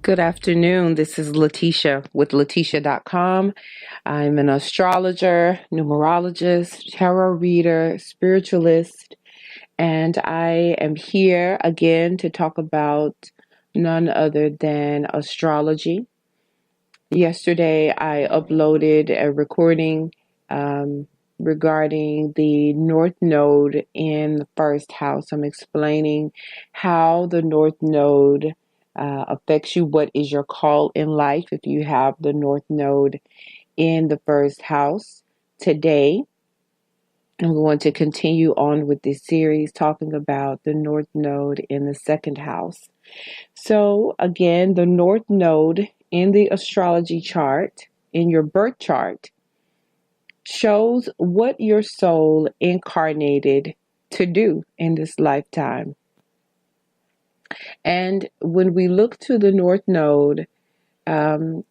Good afternoon. This is Lateesha with Lateesha.com. I'm an astrologer, numerologist, tarot reader, spiritualist, and I am here again to talk about none other than astrology. Yesterday, I uploaded a recording regarding the North Node in the first house. I'm explaining how the North Node affects you, what is your call in life if you have the North Node in the first house. Today, I'm going to continue on with this series talking about the North Node in the second house. So again, the North Node in the astrology chart, in your birth chart, shows what your soul incarnated to do in this lifetime. And when we look to the North Node,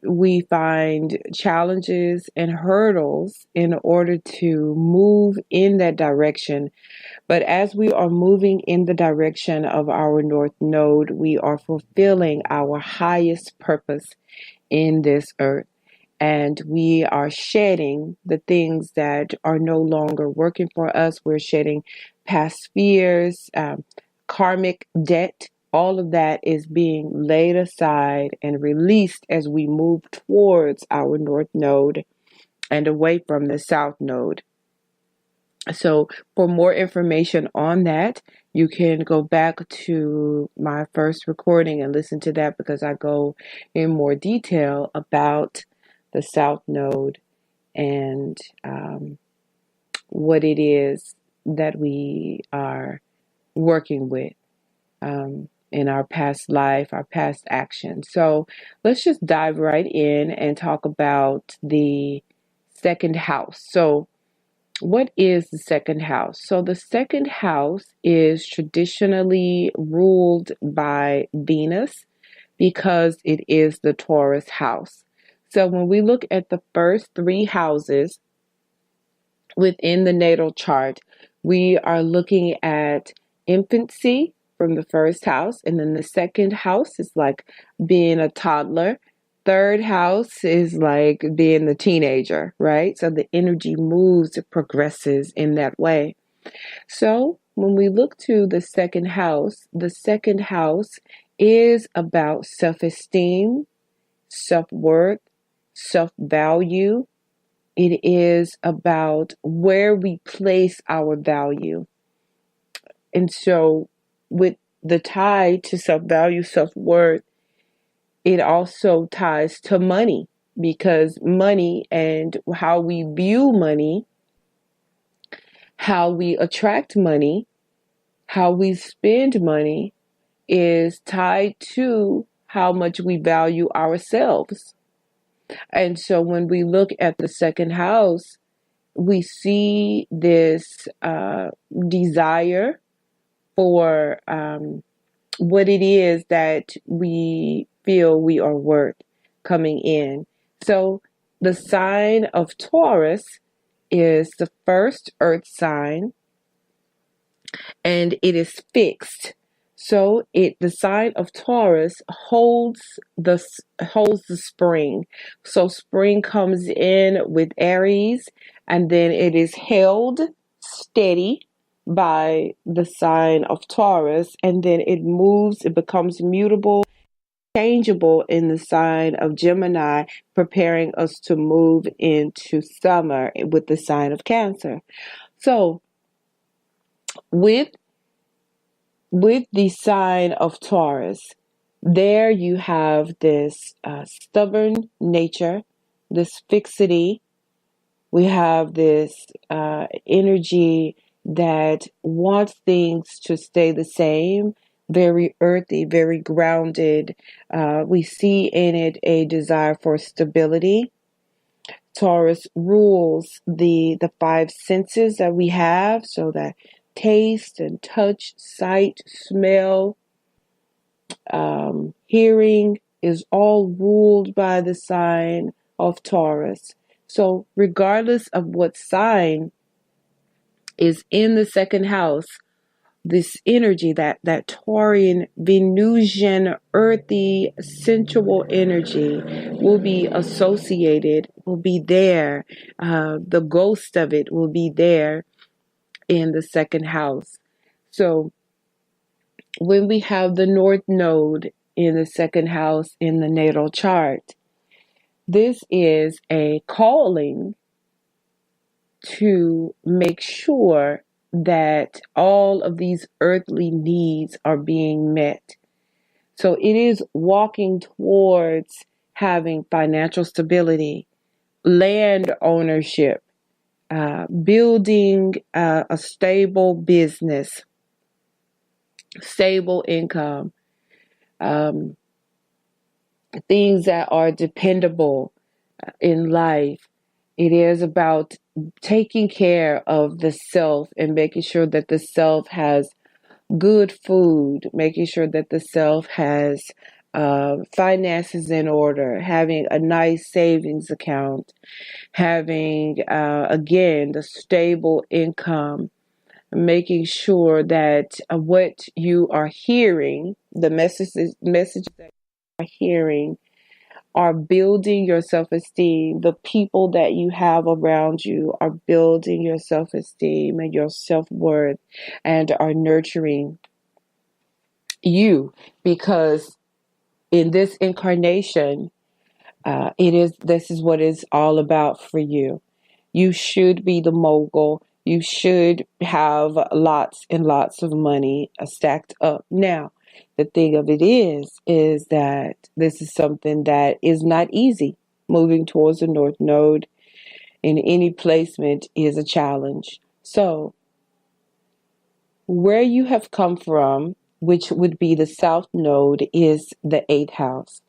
we find challenges and hurdles in order to move in that direction. But as we are moving in the direction of our North Node, we are fulfilling our highest purpose in this earth. And we are shedding the things that are no longer working for us. We're shedding past fears, karmic debt. All of that is being laid aside and released as we move towards our North Node and away from the South Node. So for more information on that, you can go back to my first recording and listen to that because I go in more detail about the South Node and what it is that we are working with in our past life, our past action. So let's just dive right in and talk about the second house. So what is the second house? So the second house is traditionally ruled by Venus because it is the Taurus house. So when we look at the first three houses within the natal chart, we are looking at infancy from the first house, and then the second house is like being a toddler. Third house is like being the teenager, right? So the energy moves, it progresses in that way. So when we look to the second house is about self-esteem, self-worth, self-value. It is about where we place our value. And so with the tie to self-value, self-worth, it also ties to money, because money and how we view money, how we attract money, how we spend money is tied to how much we value ourselves. And so when we look at the second house, we see this desire for what it is that we feel we are worth coming in. So the sign of Taurus is the first earth sign, and it is fixed. So the sign of Taurus holds the spring. So spring comes in with Aries, and then it is held steady by the sign of Taurus, and then it moves, it becomes mutable, changeable in the sign of Gemini, preparing us to move into summer with the sign of Cancer. So with the sign of Taurus, there you have this stubborn nature, this fixity. We have this energy that wants things to stay the same, very earthy, very grounded. We see in it a desire for stability. Taurus rules the five senses that we have, so that taste and touch, sight, smell, hearing is all ruled by the sign of Taurus. So regardless of what sign is in the second house, this energy, that Taurian, Venusian, earthy, sensual energy will be associated, will be there. The ghost of it will be there in the second house. So when we have the North Node in the second house in the natal chart, this is a calling to make sure that all of these earthly needs are being met. So it is walking towards having financial stability, land ownership, building a stable business, stable income, um, things that are dependable in life. It is about taking care of the self and making sure that the self has good food, making sure that the self has finances in order, having a nice savings account, having, again, the stable income, making sure that what you are hearing, the messages that you are hearing, are building your self esteem. The people that you have around you are building your self esteem and your self worth and are nurturing you, because in this incarnation, this is what it's all about for you. You should be the mogul. You should have lots and lots of money stacked up. Now, the thing of it is that this is something that is not easy. Moving towards the North Node in any placement is a challenge. So, where you have come from, which would be the South Node, is the eighth house.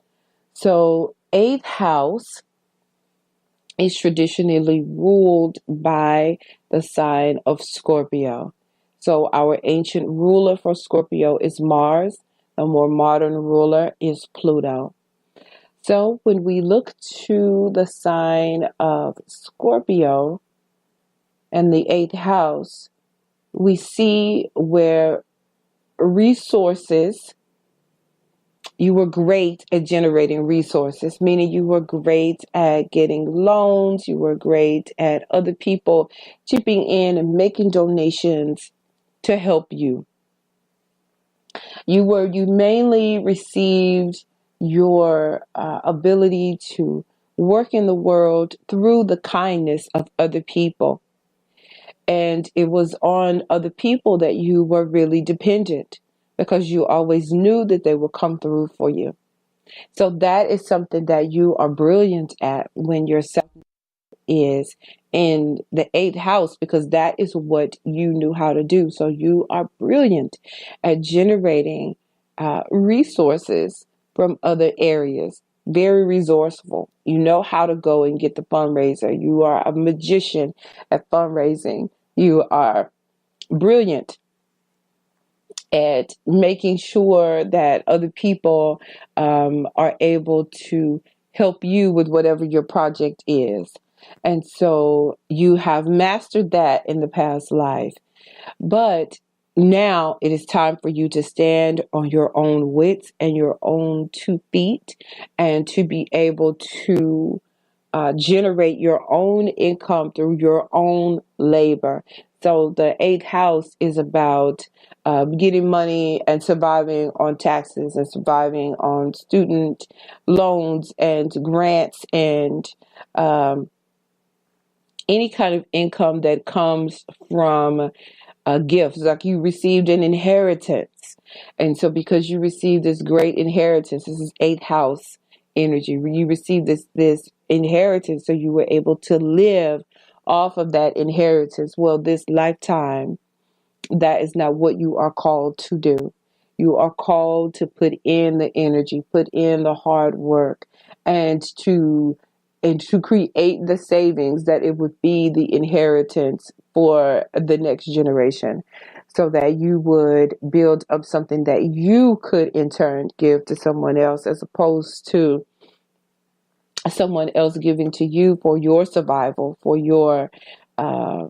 So, eighth house is traditionally ruled by the sign of Scorpio. So our ancient ruler for Scorpio is Mars. The more modern ruler is Pluto. So when we look to the sign of Scorpio and the eighth house, we see where resources, you were great at generating resources, meaning you were great at getting loans, you were great at other people chipping in and making donations to help you. You mainly received your ability to work in the world through the kindness of other people. And it was on other people that you were really dependent, because you always knew that they would come through for you. So that is something that you are brilliant at when your self is in the eighth house, because that is what you knew how to do. So you are brilliant at generating resources from other areas. Very resourceful. You know how to go and get the fundraiser. You are a magician at fundraising. You are brilliant at making sure that other people are able to help you with whatever your project is. And so you have mastered that in the past life. But now it is time for you to stand on your own wits and your own 2 feet, and to be able to generate your own income through your own labor. So the eighth house is about getting money and surviving on taxes and surviving on student loans and grants and um, any kind of income that comes from gifts. Like you received an inheritance. And so because you received this great inheritance, this is eighth house energy. You received this inheritance, so you were able to live off of that inheritance. Well, this lifetime, that is not what you are called to do. You are called to put in the energy, put in the hard work, and to create the savings that it would be the inheritance for the next generation, so that you would build up something that you could in turn give to someone else, as opposed to someone else giving to you for your survival, for your uh,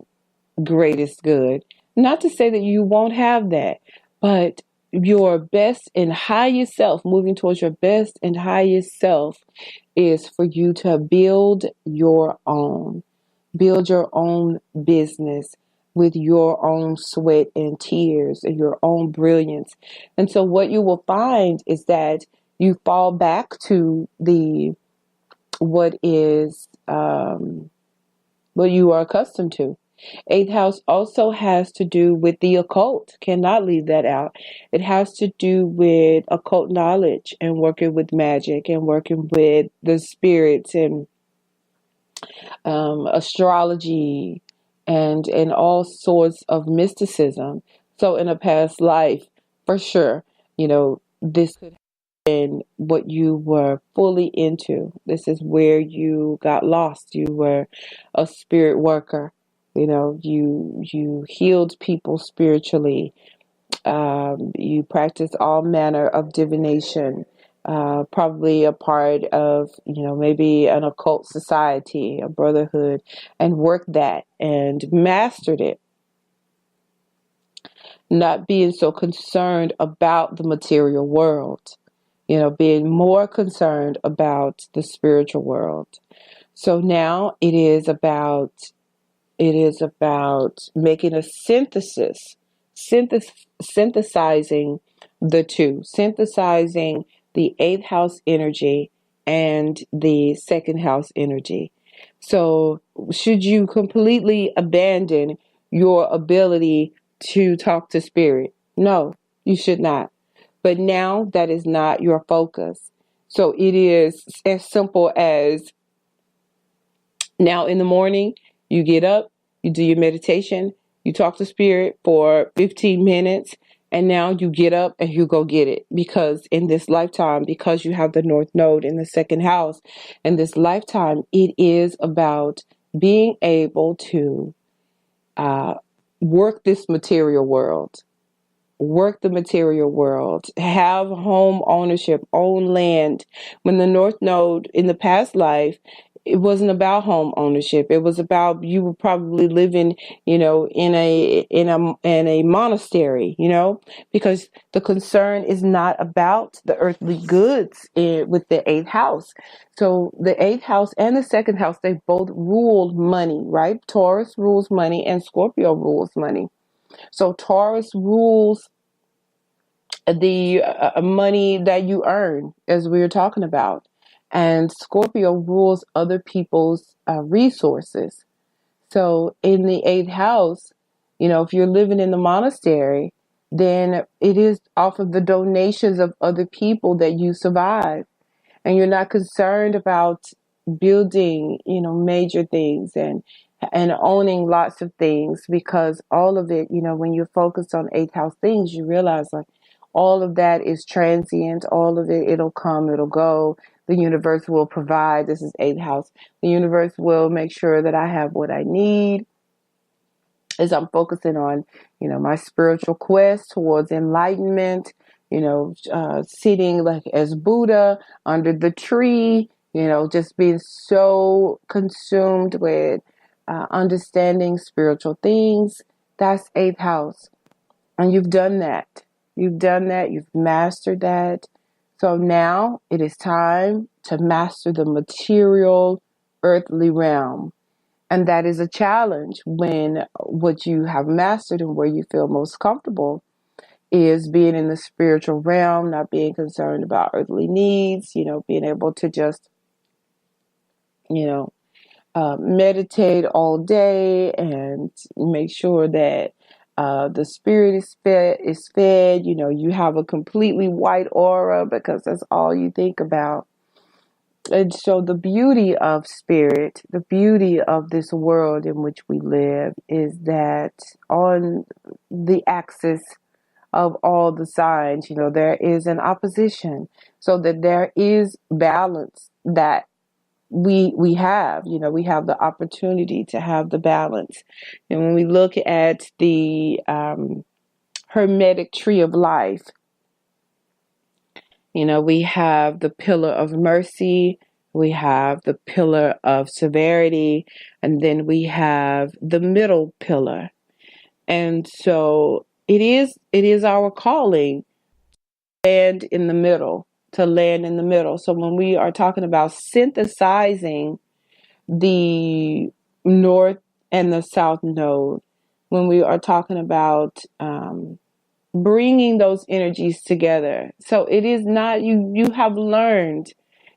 greatest good. Not to say that you won't have that, but your best and highest self, moving towards your best and highest self, is for you to build your own business with your own sweat and tears and your own brilliance. And so what you will find is that you fall back to the what is what you are accustomed to. Eighth house also has to do with the occult. Cannot leave that out. It has to do with occult knowledge and working with magic and working with the spirits and astrology and all sorts of mysticism. So in a past life, for sure, this could have been what you were fully into. This is where you got lost. You were a spirit worker. You healed people spiritually. You practice all manner of divination, probably a part of, maybe an occult society, a brotherhood, and worked that and mastered it, not being so concerned about the material world, being more concerned about the spiritual world. So now it is about making a synthesizing the two, synthesizing the eighth house energy and the second house energy. So, should you completely abandon your ability to talk to spirit? No, you should not. But now that is not your focus. So, it is as simple as now in the morning, you get up, you do your meditation, you talk to spirit for 15 minutes, and now you get up and you go get it. Because in this lifetime, because you have the North Node in the second house, in this lifetime, it is about being able to uh, work this material world. Work the material world, have home ownership, own land. When the North Node in the past life, it wasn't about home ownership. It was about you were probably living, in a monastery, because the concern is not about the earthly goods with the eighth house. So the eighth house and the second house, they both rule money, right? Taurus rules money and Scorpio rules money. So Taurus rules the money that you earn, as we were talking about, and Scorpio rules other people's resources. So in the eighth house, if you're living in the monastery, then it is off of the donations of other people that you survive, and you're not concerned about building, major things and owning lots of things, because all of it, when you're focused on eighth house things, you realize like all of that is transient. All of it, it'll come, it'll go. The universe will provide. This is eighth house. The universe will make sure that I have what I need as I'm focusing on, my spiritual quest towards enlightenment, sitting like as Buddha under the tree, just being so consumed with understanding spiritual things. That's eighth house. And you've done that. You've mastered that. So now it is time to master the material earthly realm. And that is a challenge when what you have mastered and where you feel most comfortable is being in the spiritual realm, not being concerned about earthly needs, being able to just, you know, meditate all day and make sure that the spirit is fed. You have a completely white aura because that's all you think about. And so the beauty of spirit, the beauty of this world in which we live is that on the axis of all the signs, there is an opposition, so that there is balance that we have. We have the opportunity to have the balance. And when we look at the hermetic tree of life, we have the pillar of mercy, we have the pillar of severity, and then we have the middle pillar. And so it is our calling to land in the middle. So when we are talking about synthesizing the north and the south node, when we are talking about bringing those energies together. So it is not you have learned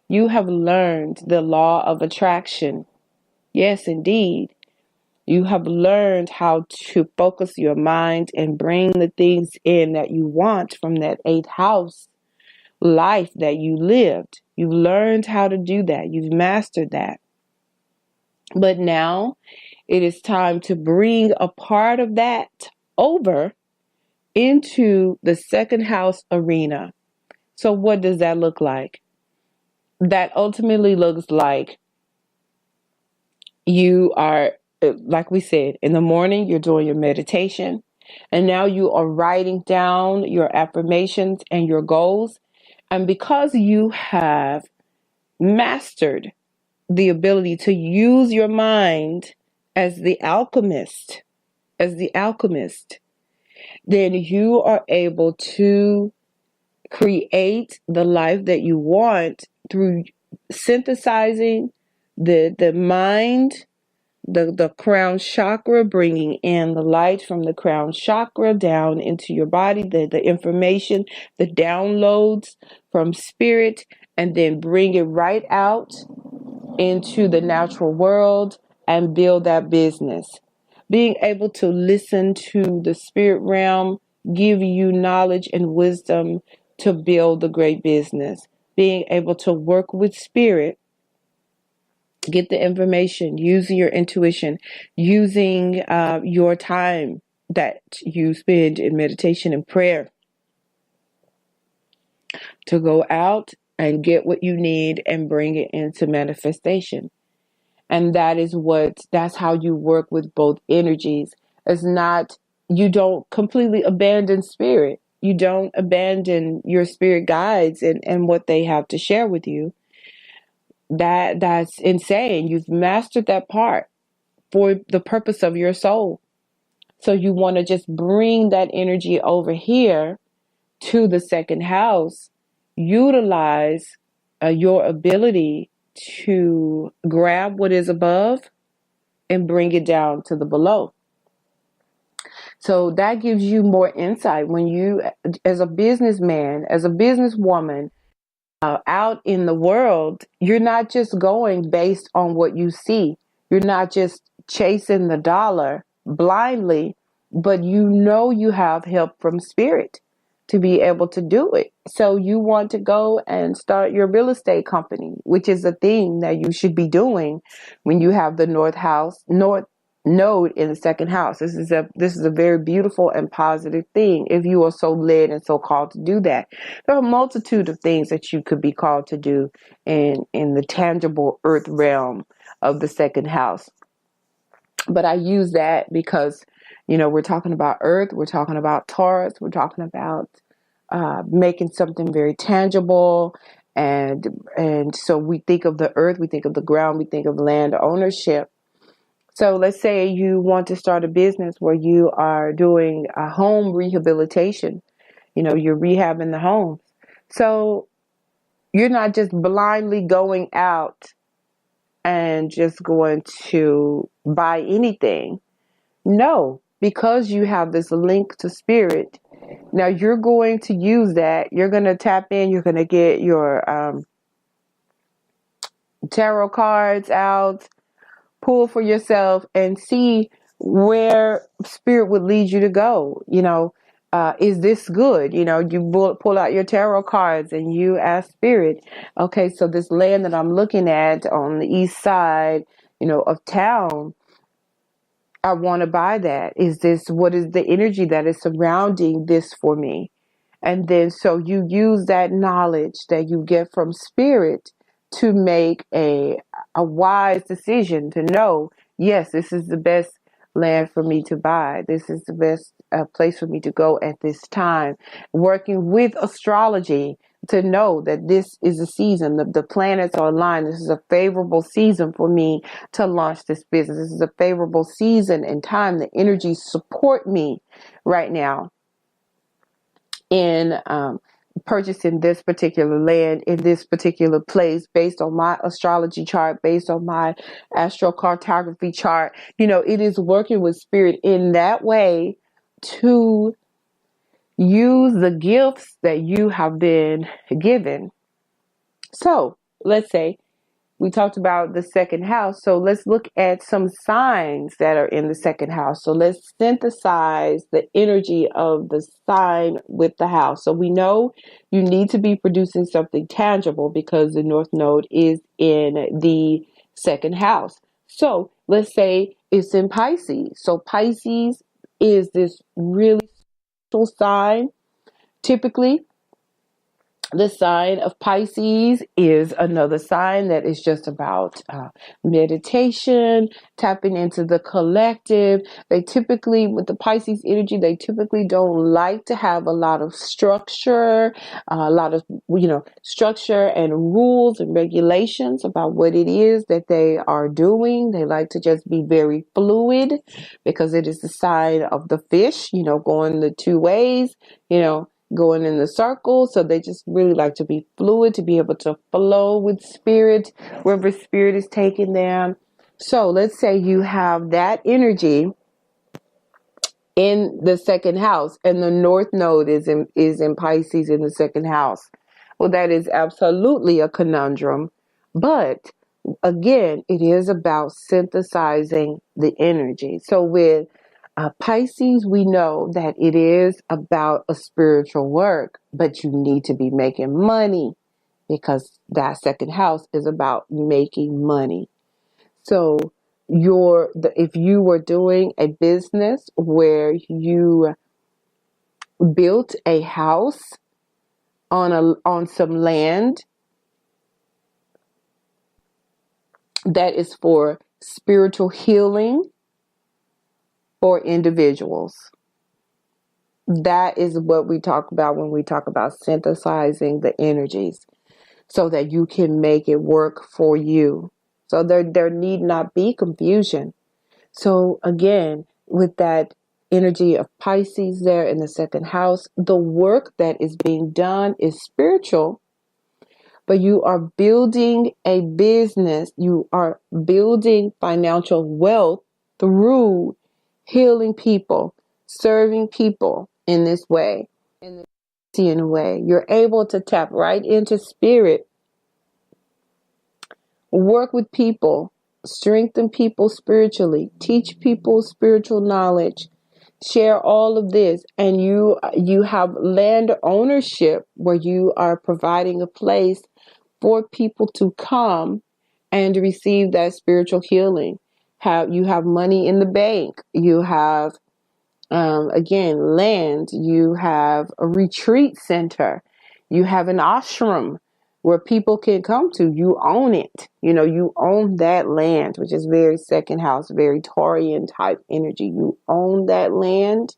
the law of attraction. Yes, indeed. You have learned how to focus your mind and bring the things in that you want from that eighth house life that you lived. You've learned how to do that. You've mastered that. But now it is time to bring a part of that over into the second house arena. So what does that look like? That ultimately looks like you are, like we said, in the morning, you're doing your meditation. And now you are writing down your affirmations and your goals. And because you have mastered the ability to use your mind as the alchemist, then you are able to create the life that you want through synthesizing the mind, the crown chakra, bringing in the light from the crown chakra down into your body, the information, the downloads from spirit, and then bring it right out into the natural world and build that business. Being able to listen to the spirit realm give you knowledge and wisdom to build the great business. Being able to work with spirit, get the information, using your intuition, using your time that you spend in meditation and prayer to go out and get what you need and bring it into manifestation. And that's how you work with both energies. It's not, you don't completely abandon spirit. You don't abandon your spirit guides and what they have to share with you. That's insane. You've mastered that part for the purpose of your soul. So you want to just bring that energy over here to the second house. Utilize your ability to grab what is above and bring it down to the below. So that gives you more insight when you, as a businessman, as a businesswoman, out in the world, you're not just going based on what you see. You're not just chasing the dollar blindly, but you have help from spirit to be able to do it. So you want to go and start your real estate company, which is a thing that you should be doing when you have the north node in the second house. This is a very beautiful and positive thing if you are so led and so called to do that. There are a multitude of things that you could be called to do in the tangible earth realm of the second house. But I use that because, we're talking about earth, we're talking about Taurus, we're talking about making something very tangible. And so we think of the earth, we think of the ground, we think of land ownership. So let's say you want to start a business where you are doing a home rehabilitation. You're rehabbing the homes. So you're not just blindly going out and just going to buy anything. No, because you have this link to spirit. Now you're going to use that. You're going to tap in. You're going to get your tarot cards out, pull for yourself, and see where spirit would lead you to go. Is this good? You pull out your tarot cards and you ask spirit, okay, so this land that I'm looking at on the east side, of town, I want to buy that. What is the energy that is surrounding this for me? And then so you use that knowledge that you get from spirit to make a wise decision to know, yes, this is the best land for me to buy. This is the best place for me to go at this time. Working with astrology, to know that this is a season. The planets are aligned. This is a favorable season for me to launch this business. This is a favorable season and time. The energies support me right now in purchasing this particular land in this particular place based on my astrology chart, based on my astrocartography chart. It is working with spirit in that way to use the gifts that you have been given. So let's say we talked about the second house. So let's look at some signs that are in the second house. So let's synthesize the energy of the sign with the house. So we know you need to be producing something tangible because the North Node is in the second house. So let's say it's in Pisces. So Pisces is this really special sign. Typically, the sign of Pisces is another sign that is just about meditation, tapping into the collective. They typically, with the Pisces energy, they typically don't like to have a lot of structure, structure and rules and regulations about what it is that they are doing. They like to just be very fluid because it is the sign of the fish, going the two ways, going in the circle. So they just really like to be fluid, to be able to flow with spirit, wherever spirit is taking them. So let's say you have that energy in the second house and the North Node is in Pisces in the second house. Well, that is absolutely a conundrum. But again, it is about synthesizing the energy. So with Pisces, we know that it is about a spiritual work, but you need to be making money because that second house is about making money. So if you were doing a business where you built a house on some land that is for spiritual healing or individuals. That is what we talk about when we talk about synthesizing the energies so that you can make it work for you. So there need not be confusion. So again, with that energy of Pisces there in the second house, the work that is being done is spiritual, but you are building a business. You are building financial wealth through healing people, serving people in this way, in a way. You're able to tap right into spirit, work with people, strengthen people spiritually, teach people spiritual knowledge, share all of this, and you have land ownership where you are providing a place for people to come and receive that spiritual healing. You have money in the bank. You have again, land. You have a retreat center. You have an ashram where people can come to. You own it. You own that land, which is very second house, very Taurian type energy. You own that land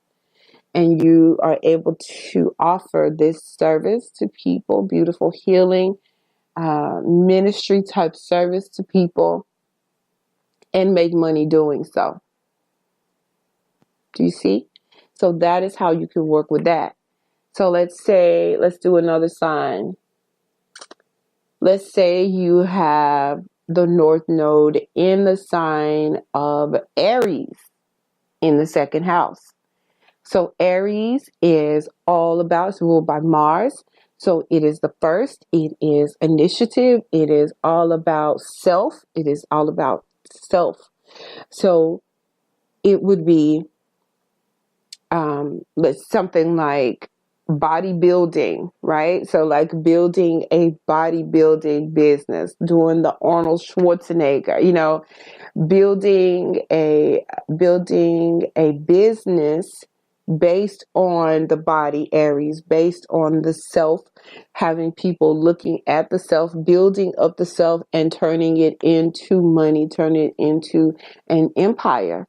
and you are able to offer this service to people, beautiful healing, ministry type service to people and make money doing so. Do you see? So that is how you can work with that. So let's do another sign. Let's say you have the North Node in the sign of Aries in the second house. So Aries is all about, it's ruled by Mars. So it is the first, it is initiative, it is all about self, it is all about self. So it would be something like bodybuilding, right? So like building a bodybuilding business, doing the Arnold Schwarzenegger, building a business based on the body, Aries, based on the self, having people looking at the self, building up the self and turning it into money, turning it into an empire.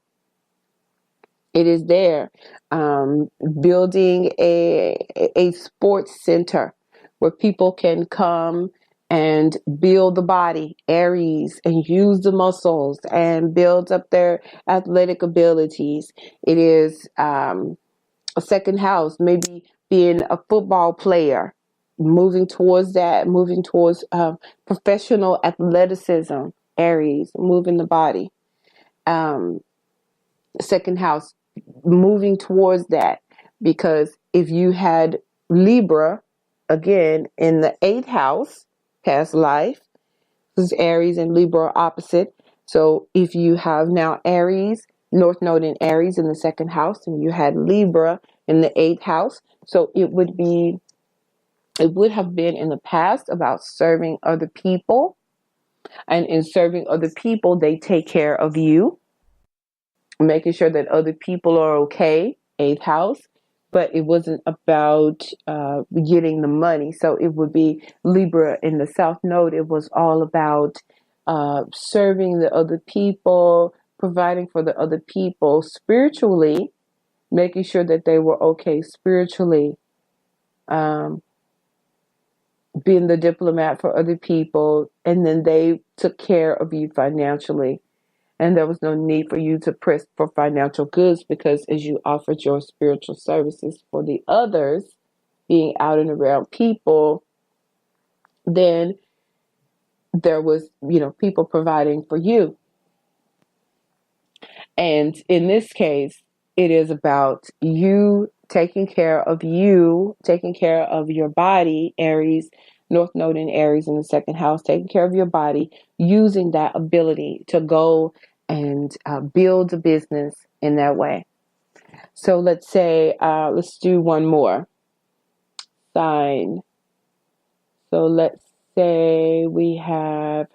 It is there. Building a sports center where people can come and build the body, Aries, and use the muscles and build up their athletic abilities. It is a second house, maybe being a football player, moving towards that, moving towards professional athleticism, Aries, moving the body. Um, Second house, moving towards that, because if you had Libra, again, in the eighth house, past life, because Aries and Libra are opposite. So if you have now Aries, North Node in Aries in the second house, and you had Libra in the eighth house, so it would have been in the past about serving other people. And in serving other people, they take care of you, making sure that other people are okay, eighth house. But it wasn't about getting the money. So it would be Libra in the South Node. It was all about serving the other people, providing for the other people spiritually, making sure that they were okay spiritually, um, being the diplomat for other people, and then they took care of you financially. And there was no need for you to press for financial goods, because as you offered your spiritual services for the others, being out and around people, then there was, people providing for you. And in this case, it is about you taking care of you, taking care of your body, Aries, North Node in Aries in the second house, taking care of your body, using that ability to go and build a business in that way. So let's say, let's do one more sign. So let's say we have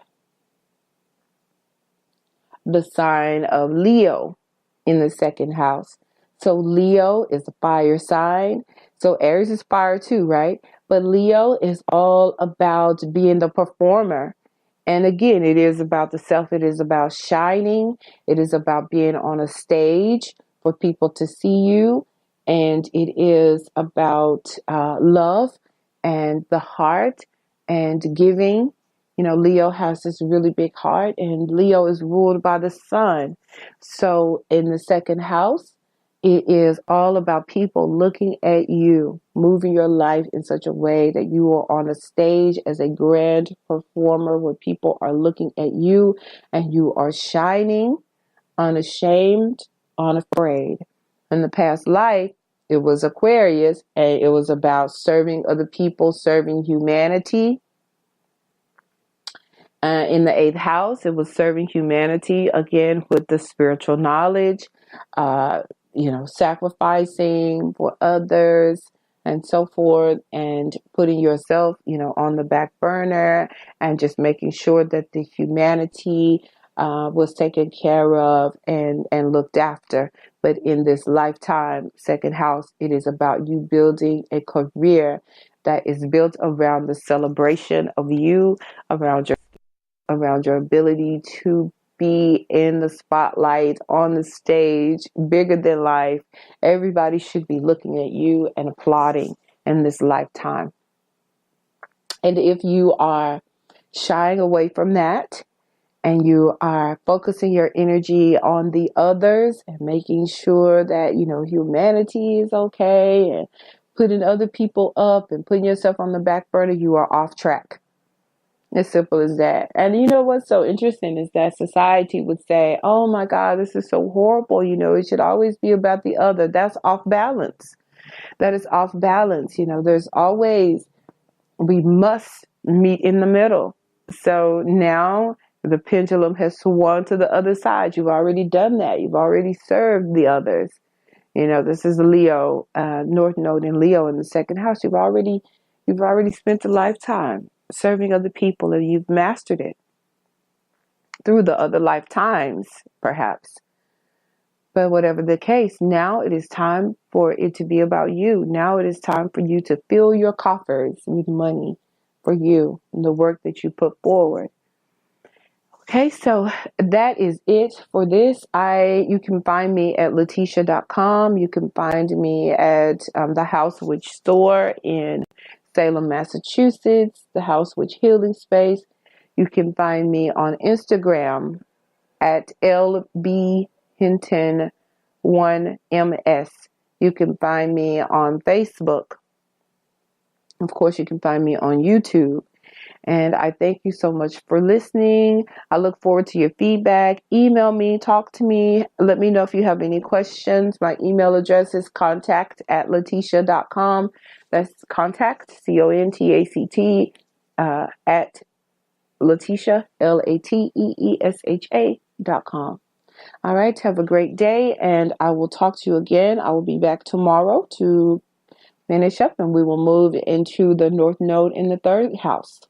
the sign of Leo in the second house. So Leo is a fire sign. So Aries is fire too, right? But Leo is all about being the performer. And again, it is about the self. It is about shining. It is about being on a stage for people to see you. And it is about love and the heart and giving. Leo has this really big heart, and Leo is ruled by the sun. So in the second house, it is all about people looking at you, moving your life in such a way that you are on a stage as a grand performer where people are looking at you and you are shining, unashamed, unafraid. In the past life, it was Aquarius, and it was about serving other people, serving humanity. In the eighth house, it was serving humanity, again, with the spiritual knowledge, uh, sacrificing for others and so forth, and putting yourself, on the back burner, and just making sure that the humanity was taken care of and looked after. But in this lifetime, second house, it is about you building a career that is built around the celebration of you, around your ability to be in the spotlight, on the stage, bigger than life. Everybody should be looking at you and applauding in this lifetime. And if you are shying away from that, and you are focusing your energy on the others and making sure that, humanity is okay, and putting other people up and putting yourself on the back burner, you are off track. As simple as that. And you know what's so interesting is that society would say, oh my God, this is so horrible. It should always be about the other. That's off balance. That is off balance. There's always, we must meet in the middle. So now the pendulum has swung to the other side. You've already done that. You've already served the others. This is Leo, North Node in Leo in the second house. You've already spent a lifetime serving other people, and you've mastered it through the other lifetimes, perhaps. But whatever the case, now it is time for it to be about you. Now it is time for you to fill your coffers with money for you and the work that you put forward. Okay, so that is it for this. You can find me at Lateesha.com. You can find me at the House Witch store in Salem, Massachusetts, the House Witch Healing Space. You can find me on Instagram at lbhinton1ms. You can find me on Facebook. Of course, you can find me on YouTube. And I thank you so much for listening. I look forward to your feedback. Email me, talk to me. Let me know if you have any questions. My email address is contact@lateesha.com. That's contact, CONTACT, at Lateesha, LATEESHA.com. All right, have a great day, and I will talk to you again. I will be back tomorrow to finish up, and we will move into the North Node in the third house.